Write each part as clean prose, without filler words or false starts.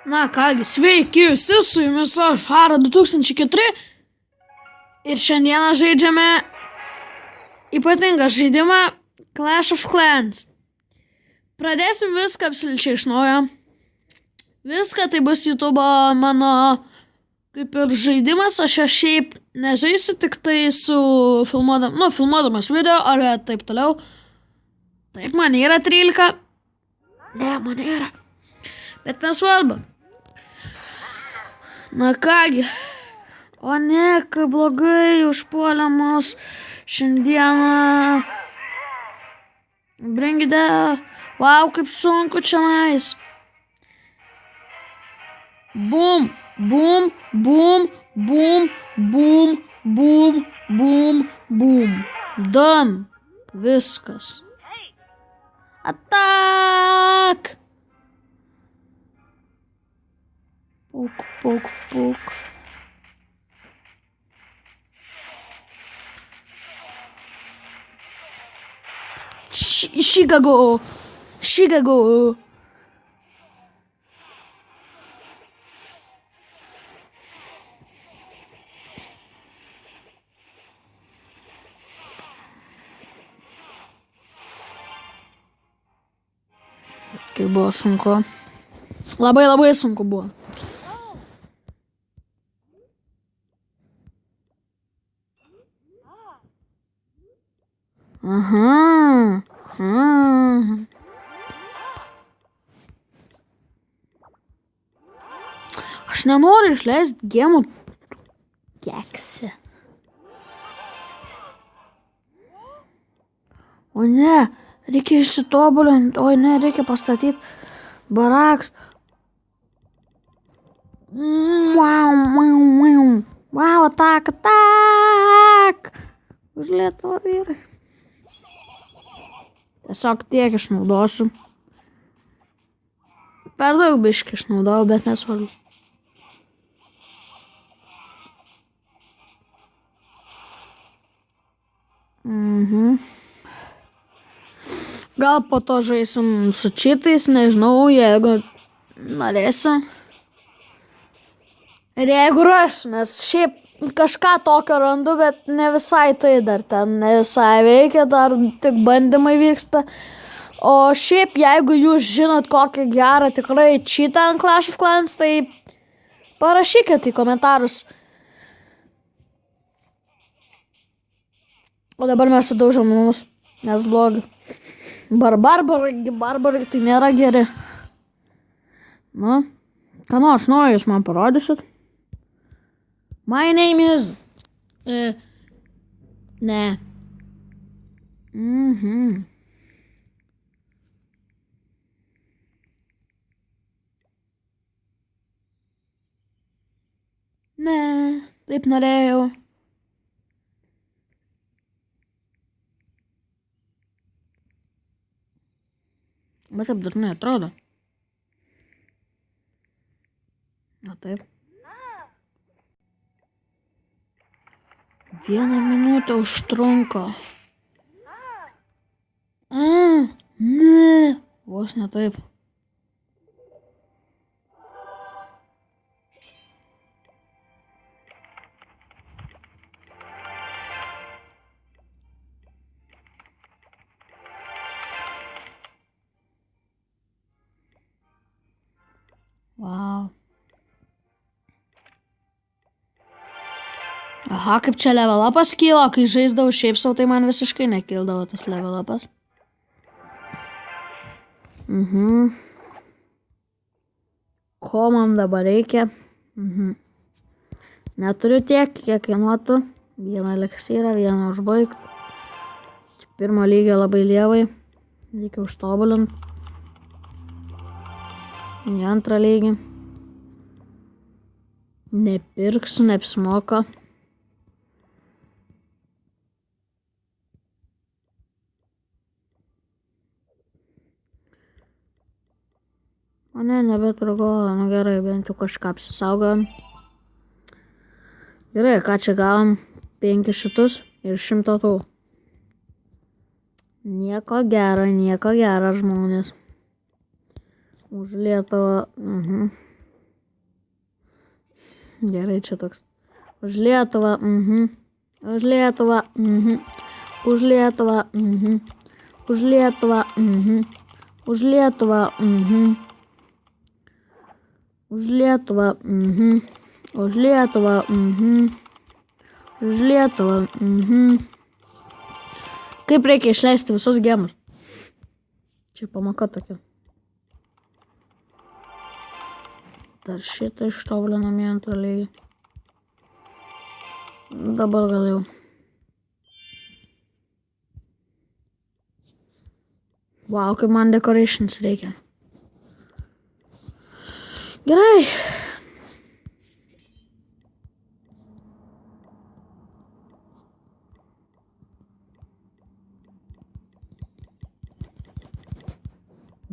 Na kągi, sveiki visi, su jumis aš Hara 2004 ir šiandieną žaidžiame ypatingą žaidimą Clash of Clans. Pradėsim viską absoliučiai iš naujo. Viską tai bus YouTube mano kaip ir žaidimas, aš šiaip nežaisiu, tik tai su filmuodamas video ar taip toliau. Taip, man yra 13. Ne, man yra. Bet nesvarbu. Na kągi. O ne, kaip blogai užpuolė mus šiandieną. Bringide. Vau, kaip sunku čionais. Bum, bum, bum, bum, bum, bum, bum, bum. Done. Viskas. Attack! Puk, puk, puk. Chicago! Chicago! Tai buvo sunku. Labai sunku buvo. Aha. Aš nenoriu išleisti gemų keksi. O ne, reikia išsitobulinti. O ne, reikia pastatyti baraks. Wow, atak. Už Lietuvą vyrai. Tiesiog tiek išnaudosiu. Per daug biškį išnaudojau, bet nesvarbu. Gal po to žaisim su cheatais, nežinau, jeigu norėsiu. Ir jeigu rasiu, nes šiaip kažką tokio randu, bet ne visai tai dar ten, ne visai veikia, dar tik bandymai vyksta. O šiaip, jeigu jūs žinot kokį gerą tikrai cheatą ant Clash of Clans, tai parašykit į komentarus. O dabar mes sudaužom namus, nes blogi. Barbarai tai nėra geri. Nu, ką nors naujo jūs man parodysit? My name is... Ne. Ne, taip norėjau. Bet taip dažnai atrodo. Na taip. 1 minutę užtrunka. Ne. Vos ne taip. Wow. Aha, kaip čia level upas kylo, kai žaisdavau šiaip sau, tai man visiškai nekildavo tas level upas. Ko man dabar reikia? Neturiu tiek, kiek kainuotų. 1 eliksyrą, 1 užbaigti. Čia pirmo lygio labai lievai. Reikia užtobulinti. Į 2 lygį. Nepirksiu, neapsimoka. O ne, nebeturiu galvo, nu gerai, bent jau kažką apsisaugojom. Gerai, ką čia gavom? 5 šitus ir 100 tų. Nieko gero žmonės. Už Lietuvą. Gerai, čia toks. Už Lietuvą, Už Lietuvą, Už Lietuvą, Už Lietuvą, Už Lietuvą, Už Lietuvą, Už Lietuvą, Už Lietuvą, Kaip reikia išleisti visus gemus? Čia pamoka tokia. Dar šitą ištobulinam į antrą lygį. Dabar gal jau. Wow, kaip man decorations reikia. Gerai.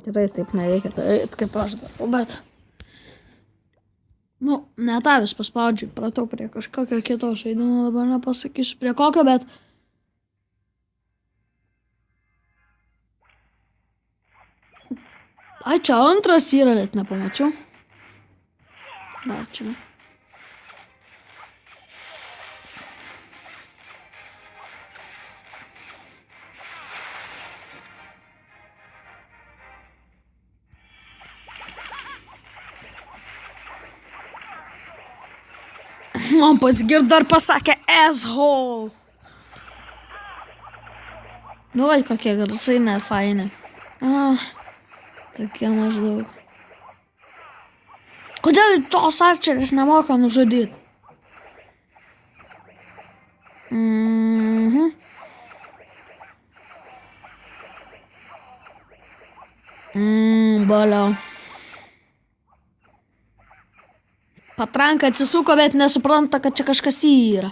Gerai, taip nereikia daryti, kaip aš darau, bet... ne tą vis paspaudžiu, pratau prie kažkokio kito žaidimo, dabar nepasakysiu prie kokio, bet... Ai, čia antras yra, net nepamačiau. Ar čia? Man pasigirdo dar pasakė asshole. Nu, vai kokie garsai nefaini. Tokie maždaug. Kodėl tos arčeris nemoka nužudyti? Balio. Patranka atsisuko, bet nesupranta, kad čia kažkas yra.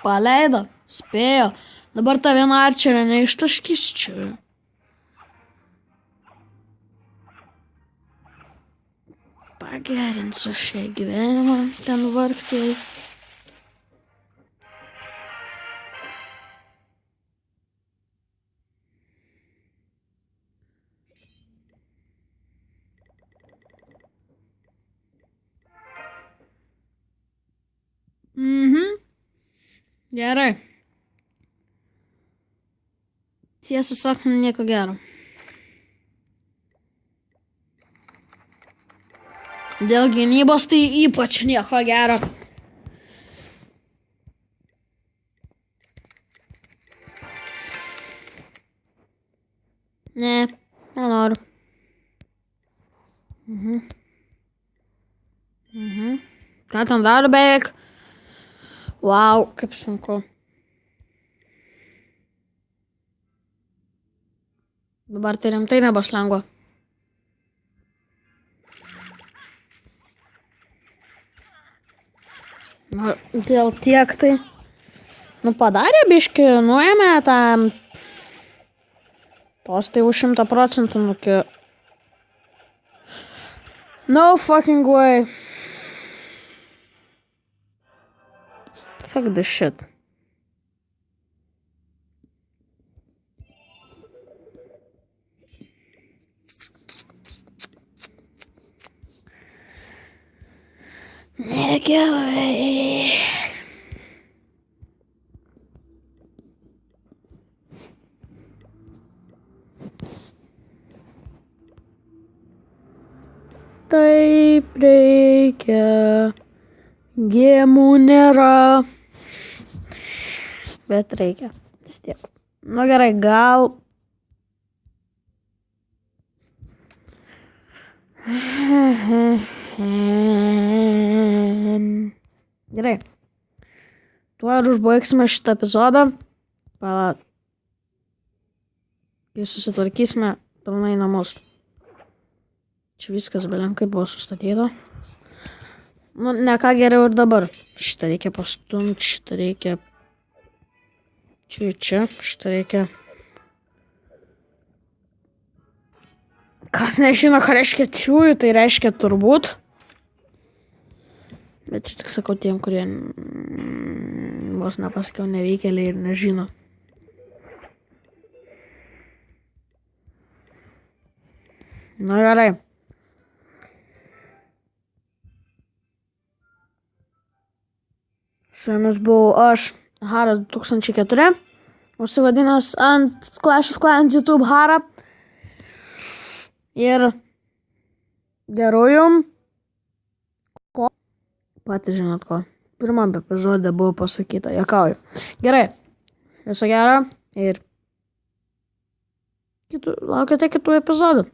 Paleido, spėjo. Dabar ta viena arčerė neištaškys čia. Pagerinsiu šią gyvenimą, ten vargti. Gerai. Tiesą sakant, nieko gero. Dėl gynybos tai ypač nieko gero. Ne, nenoriu. Ką ten daro beveik? Wow, kaip sunku. Dabar tai rimtai nebus lengva. Dėl tiek tai... padarė biškį, nuėmė tą... Tos tai už 100% nukė... No fucking way. Fuck this shit. Negerai. Taip reikia. Gemų nėra. Bet reikia. Vis tiek. Nu gerai, gal... Gerai. Tuo ir užbaigsime šitą epizodą. Palauk. Kai susitvarkysime pilnai namus. Čia viskas belenkai buvo sustatyta. Nu, ne ką geriau ir dabar. Šitą reikia pastumti, šitą reikia... Čia, šitą reikia... Kas nežino, ką reiškia čiųjų, tai reiškia turbūt. Bet čia tik sakau tiem, kurie vos nepasakiau nevykėliai ir nežino. Na gerai. Su jumis buvau aš, Hara 2004, užsivadinęs ant Clash of Clans YouTube Hara. Ir gerų jum. Ko? Patys žinot ko. Pirmam epizode buvo pasakyta, juokauju. Gerai, viso gero ir laukite kitų epizodų.